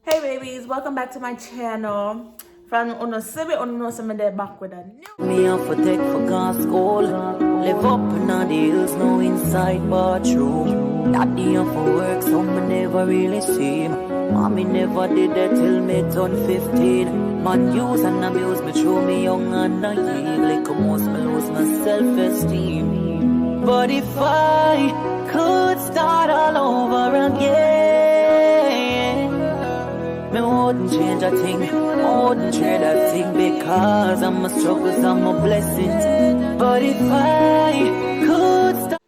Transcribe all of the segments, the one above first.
Hey babies, welcome back to my channel. From Uno Sibi, Uno Samade back with a new. Me off for take for gun school. Live up in the hills, no inside bathroom. Daddy off for work, so me never really see him. Mommy never did that till me turn 15. Man use and abuse me through me young and naive. Like most me lose my self-esteem. But if I could start all over again, me wouldn't change a thing, wouldn't trade a thing, because I'm a struggles, I'm a blessings. But if I could stop.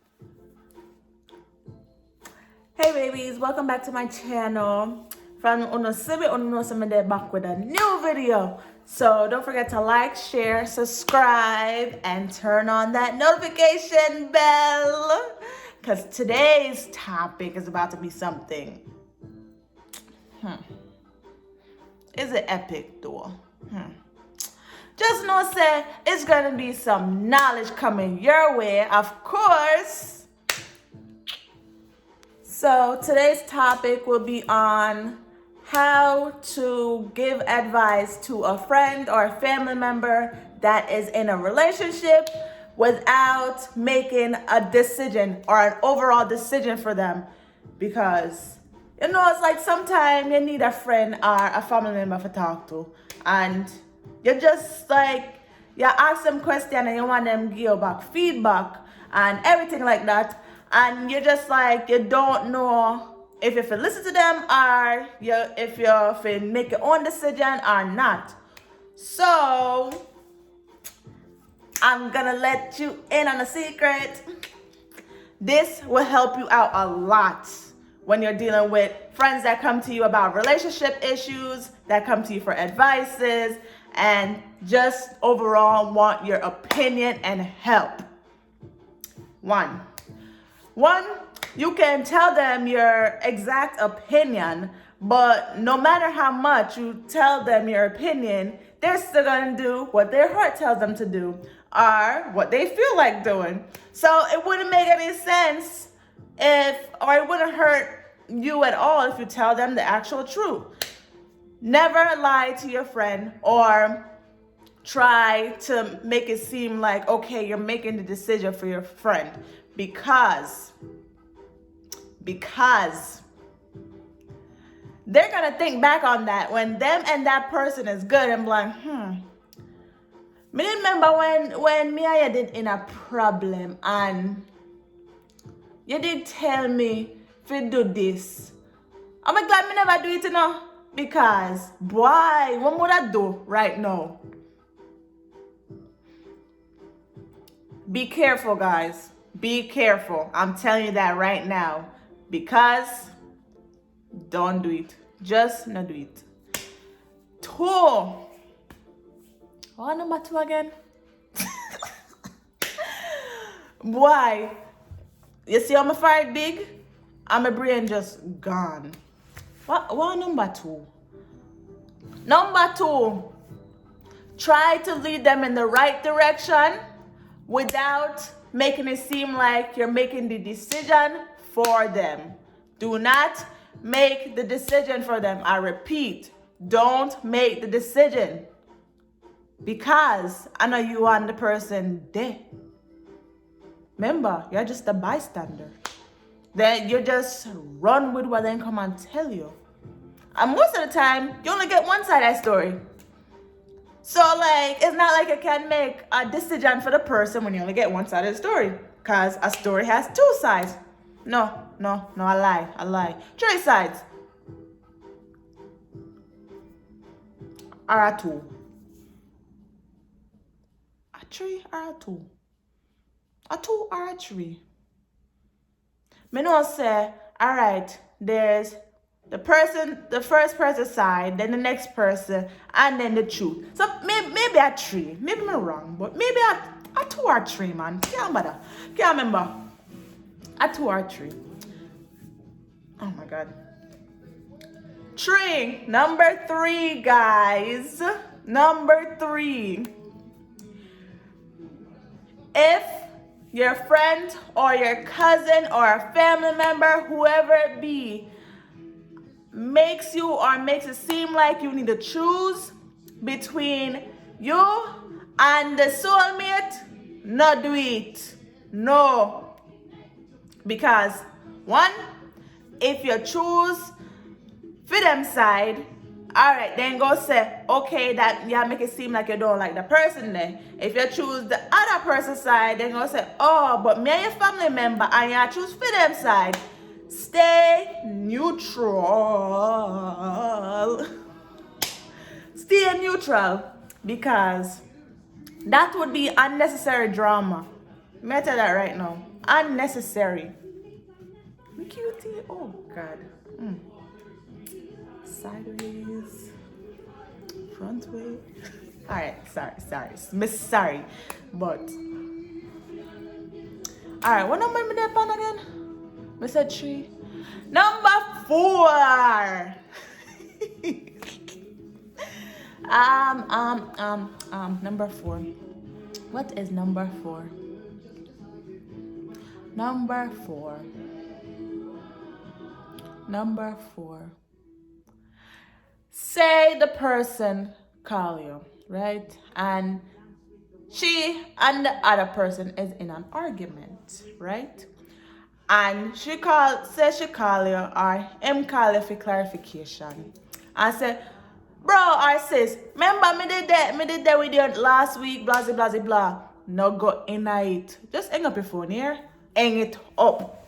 Hey babies, welcome back to my channel. From Uno Sibi, Uno Samade back with a new video. So don't forget to like, share, subscribe, and turn on that notification bell. Because today's topic is about to be something. Is it epic though? Just know, say, it's gonna be some knowledge coming your way, of course. So today's topic will be on how to give advice to a friend or a family member that is in a relationship without making a decision or an overall decision for them. Because it's like sometimes you need a friend or a family member to talk to, and you just like, you ask them question and you want them to give you back feedback and everything like that, and you're just like, you don't know if you listen to them or if you make your own decision or not. So I'm gonna let you in on a secret. This will help you out a lot when you're dealing with friends that come to you about relationship issues, that come to you for advices, and just overall want your opinion and help. One, you can tell them your exact opinion, but no matter how much you tell them your opinion, they're still gonna do what their heart tells them to do or what they feel like doing. So it wouldn't make any sense it wouldn't hurt you at all if you tell them the actual truth. Never lie to your friend or try to make it seem like, okay, you're making the decision for your friend, because they're gonna think back on that when them and that person is good and be like, me remember when me and you did in a problem and you did tell me to do this. I'm glad me never do it, because boy, what would I do right now? Be careful, guys. Be careful. I'm telling you that right now, because don't do it. Just not do it. What number 2 again? Boy, you see how my fight big? And my brain just gone. What number 2? Number 2, try to lead them in the right direction without making it seem like you're making the decision for them. Do not make the decision for them. I repeat, don't make the decision, because I know you are the person there. Remember, you're just a bystander. Then you just run with what they come and tell you. And most of the time, you only get one side of that story. So like, it's not like you can make a decision for the person when you only get one side of the story, because a story has 2 sides. No, I lie. 3 sides. Or a 2. A 3 or a 2? A 2 or a 3? Me know say, all right, there's the first person side, then the next person, and then the truth. So maybe a 3. Maybe I'm wrong, but maybe a 2 or 3, man. Can't remember. A 2 or 3. Oh my God. 3. Number 3, guys. Number 3. If your friend or your cousin or a family member, whoever it be, makes it seem like you need to choose between you and the soulmate, not do it. No. Because one, if you choose for them side, all right, then go say, okay, that make it seem like you don't like the person then. If you choose the other person's side, then go say, oh, but me and your family member, and you choose for them side. Stay neutral. Stay neutral, because that would be unnecessary drama. May I tell that right now? Unnecessary. Cutie, oh God. Sideways, front way. All right, sorry, sorry, but all right. What number am I there on again? I said 3. Number 4. Number 4. What is number 4? Number 4. Say the person call you, right? And she and the other person is in an argument, right? And she call you, or him call you for clarification. And say, bro or sis, remember me did that with you last week, blah blah blah blah. No go in it. Just hang up your phone here. Hang it up.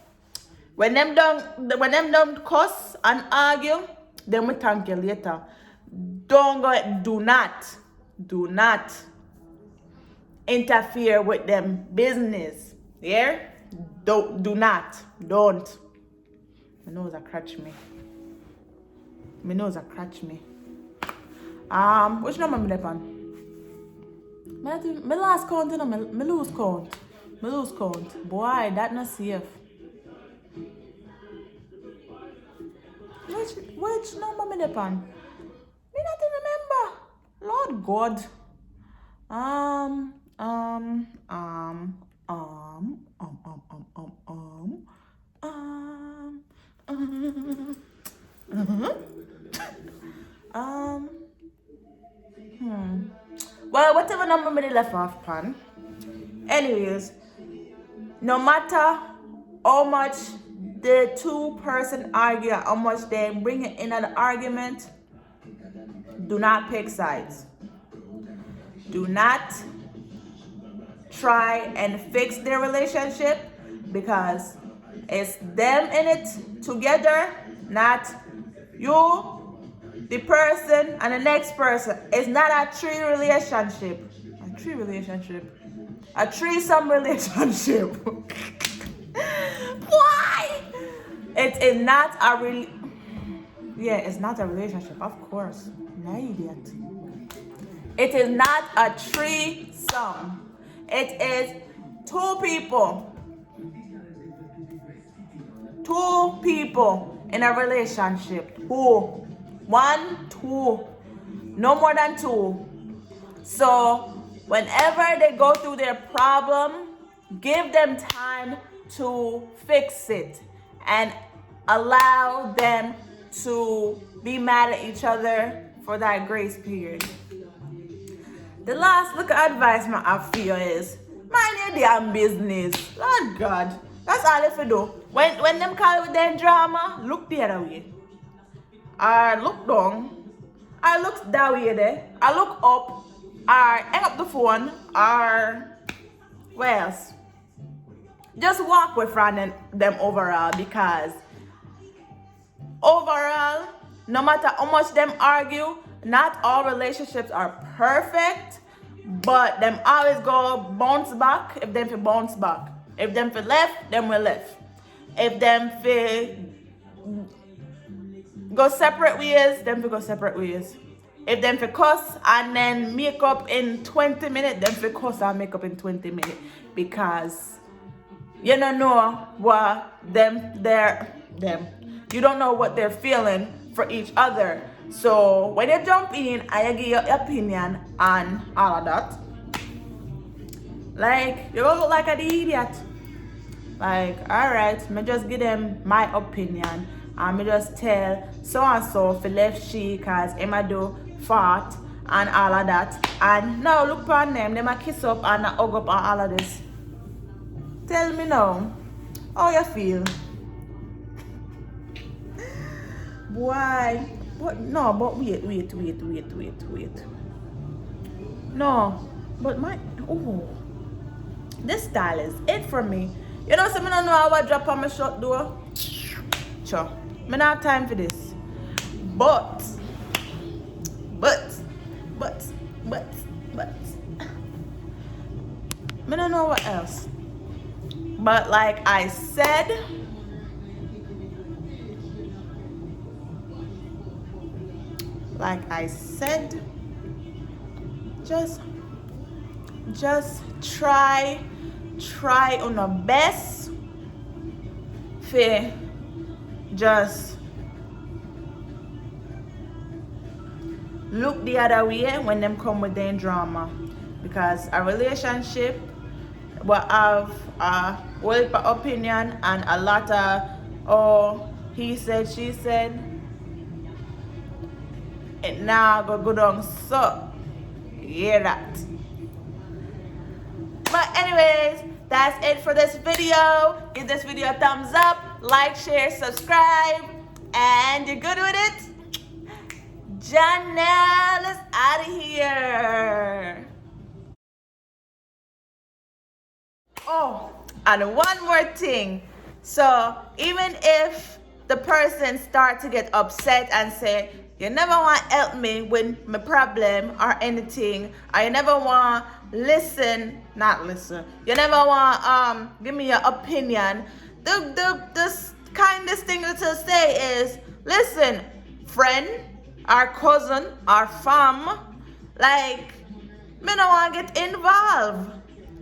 When them done cuss and argue, then we thank you later. Do not interfere with them business. Yeah? Do not. Don't. My nose a crutch me. Which number am I on? My last count, you know, my lose count. Boy, that not safe. Which number am I on? Me not remember. Lord God. Well, whatever number me left off pan. Anyways, no matter how much the two person argue, how much they bring it in an argument, do not pick sides. Do not try and fix their relationship, because it's them in it together, not you, the person, and the next person. It's not a threesome relationship. Why? It is not a it's not a relationship, of course. No idiot. It is not a threesome. It is two people in a relationship. 2. 1, 2. No more than 2. So whenever they go through their problem, give them time to fix it and allow them to be mad at each other for that grace period. The last little advice I have for you is, mind your damn business. Lord God, that's all if you do. When them call with their drama, look the other way. I look down. I look that way there. I look up. I hang up the phone. Or where else? Just walk away from them overall, because overall, no matter how much them argue, not all relationships are perfect, but them always go bounce back if them feel bounce back. If them feel left, them will left. If them feel go separate ways, them feel go separate ways. If them feel cuss and then make up in 20 minutes, them feel cuss and make up in 20 minutes. Because you don't know what you don't know what they're feeling for each other. So when you jump in and you give your opinion on all of that, like, you gonna look like an idiot. Like, alright, me just give them my opinion and me just tell so and so for left she cause him a do fart and all of that. And now look upon them a kiss up and a hug up and all of this. Tell me now, how you feel? Why? But no, but wait. No, but this style is it for me. You know, so I don't know how I drop on my short door. Sure, I don't have time for this. But, I don't know what else. But like I said, just try on the best for just look the other way when them come with their drama, because a relationship will have a whole heap of opinion and a lot of he said, she said. It now go down so. Hear that. But anyways, that's it for this video. Give this video a thumbs up, like, share, subscribe, and you're good with it? Janelle is out of here. Oh, and one more thing. So even if the person start to get upset and say, you never want to help me with my problem or anything, or you never want you never want give me your opinion, the kindest thing to say is, listen, friend, our cousin, our fam, like, me don't want to get involved.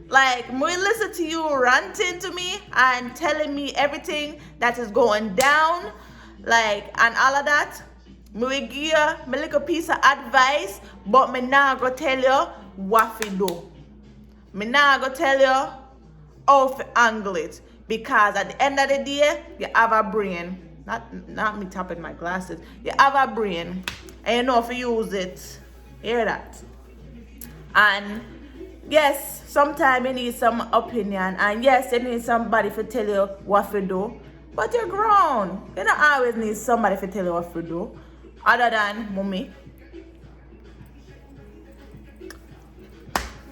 Like, me listen to you ranting to me and telling me everything that is going down, like, and all of that. Me will give you a little piece of advice, but me not go tell you what to do. Me not go tell you how to angle it, because at the end of the day, you have a brain. Not me tapping my glasses. You have a brain, and you know if you use it. Hear that? And yes, sometimes you need some opinion, and yes, you need somebody to tell you what to do. But you're grown. You don't always need somebody to tell you what to do, other than mommy.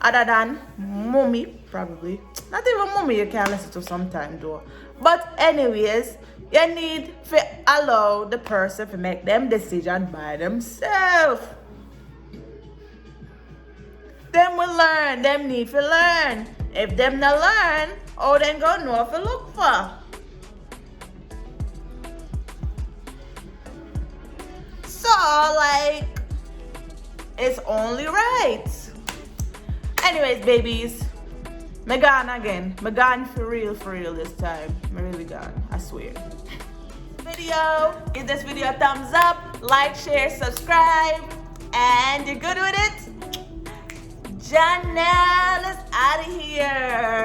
Other than mommy, probably. Not even mommy you can listen to sometimes though. But anyways, you need to allow the person to make them decision by themselves. Them will learn, them need to learn. If them not learn, then go know what to look for. So like, it's only right. Anyways, babies, me gone again. Me gone for real this time. Me really gone, I swear. Give this video a thumbs up, like, share, subscribe, and you're good with it? Janelle is out of here.